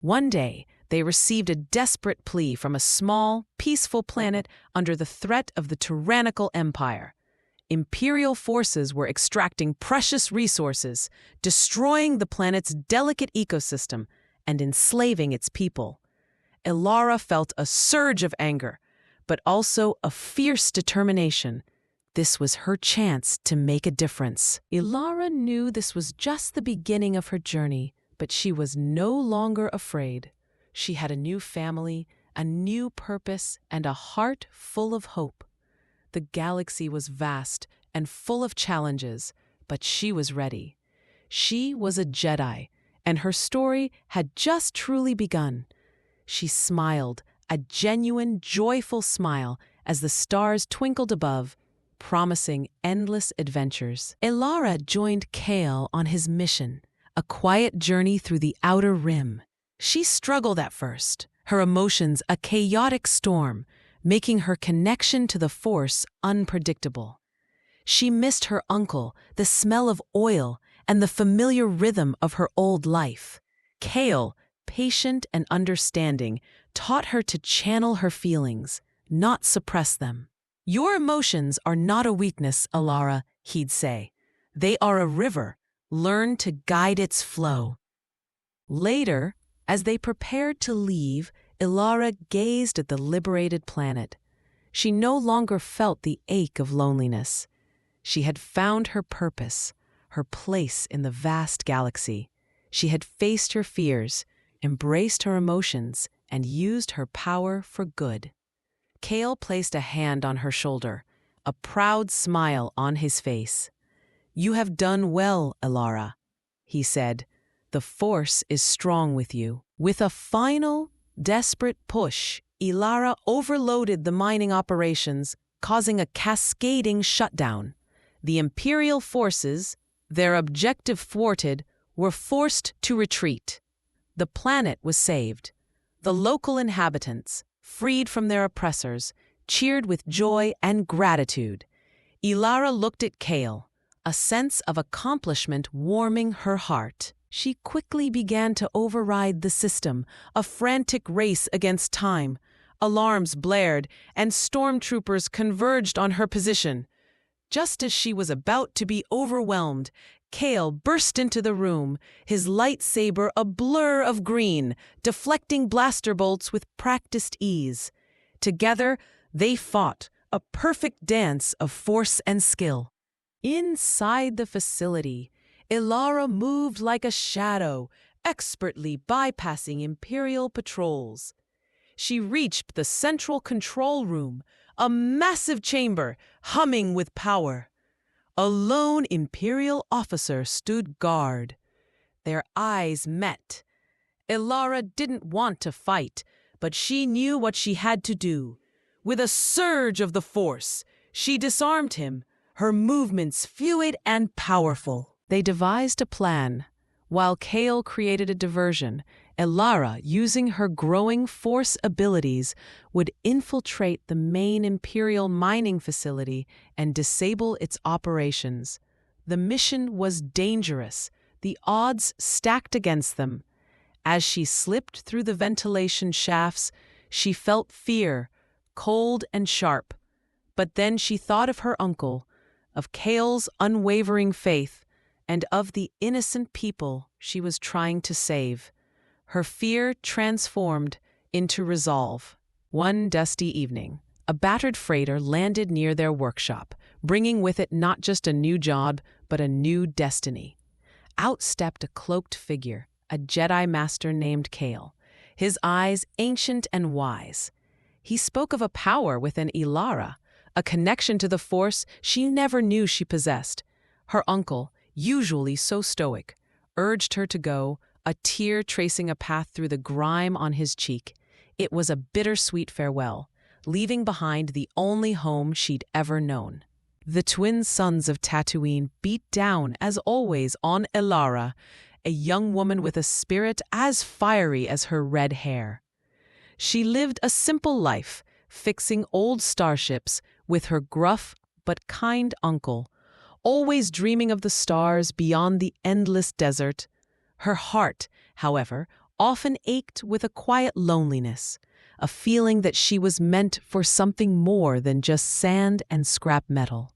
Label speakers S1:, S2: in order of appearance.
S1: One day, they received a desperate plea from a small, peaceful planet under the threat of the tyrannical empire. Imperial forces were extracting precious resources, destroying the planet's delicate ecosystem, and enslaving its people. Ilara felt a surge of anger, but also a fierce determination. This was her chance to make a difference. Ilara knew this was just the beginning of her journey, but she was no longer afraid. She had a new family, a new purpose, and a heart full of hope. The galaxy was vast and full of challenges, but she was ready. She was a Jedi, and her story had just truly begun. She smiled, a genuine, joyful smile, as the stars twinkled above, promising endless adventures. Ilara joined Kale on his mission, a quiet journey through the Outer Rim. She struggled at first, her emotions a chaotic storm, making her connection to the Force unpredictable. She missed her uncle, the smell of oil, and the familiar rhythm of her old life. Kale, patient and understanding, taught her to channel her feelings, not suppress them. "Your emotions are not a weakness, Ilara," he'd say. "They are a river. Learn to guide its flow." Later, as they prepared to leave, Ilara gazed at the liberated planet. She no longer felt the ache of loneliness. She had found her purpose, her place in the vast galaxy. She had faced her fears, embraced her emotions, and used her power for good. Kale placed a hand on her shoulder, a proud smile on his face. "You have done well, Ilara," he said. "The Force is strong with you." With a final, desperate push, Ilara overloaded the mining operations, causing a cascading shutdown. The Imperial forces, their objective thwarted, were forced to retreat. The planet was saved. The local inhabitants, freed from their oppressors, cheered with joy and gratitude. Ilara looked at Kale, a sense of accomplishment warming her heart. She quickly began to override the system, a frantic race against time. Alarms blared, and stormtroopers converged on her position. Just as she was about to be overwhelmed, Kale burst into the room, his lightsaber a blur of green, deflecting blaster bolts with practiced ease. Together, they fought, a perfect dance of force and skill. Inside the facility, Ilara moved like a shadow, expertly bypassing Imperial patrols. She reached the central control room, a massive chamber humming with power. A lone Imperial officer stood guard. Their eyes met. Ilara didn't want to fight, but she knew what she had to do. With a surge of the Force, she disarmed him, her movements fluid and powerful. They devised a plan. While Kale created a diversion, Ilara, using her growing Force abilities, would infiltrate the main Imperial mining facility and disable its operations. The mission was dangerous, the odds stacked against them. As she slipped through the ventilation shafts, she felt fear, cold and sharp. But then she thought of her uncle, of Kale's unwavering faith, and of the innocent people she was trying to save. Her fear transformed into resolve. One dusty evening, a battered freighter landed near their workshop, bringing with it not just a new job, but a new destiny. Out stepped a cloaked figure, a Jedi Master named Kale, his eyes ancient and wise. He spoke of a power within Ilara, a connection to the Force she never knew she possessed. Her uncle, usually so stoic, urged her to go, a tear tracing a path through the grime on his cheek. It was a bittersweet farewell, leaving behind the only home she'd ever known. The twin sons of Tatooine beat down, as always, on Ilara, a young woman with a spirit as fiery as her red hair. She lived a simple life, fixing old starships with her gruff but kind uncle, always dreaming of the stars beyond the endless desert. Her heart, however, often ached with a quiet loneliness, a feeling that she was meant for something more than just sand and scrap metal.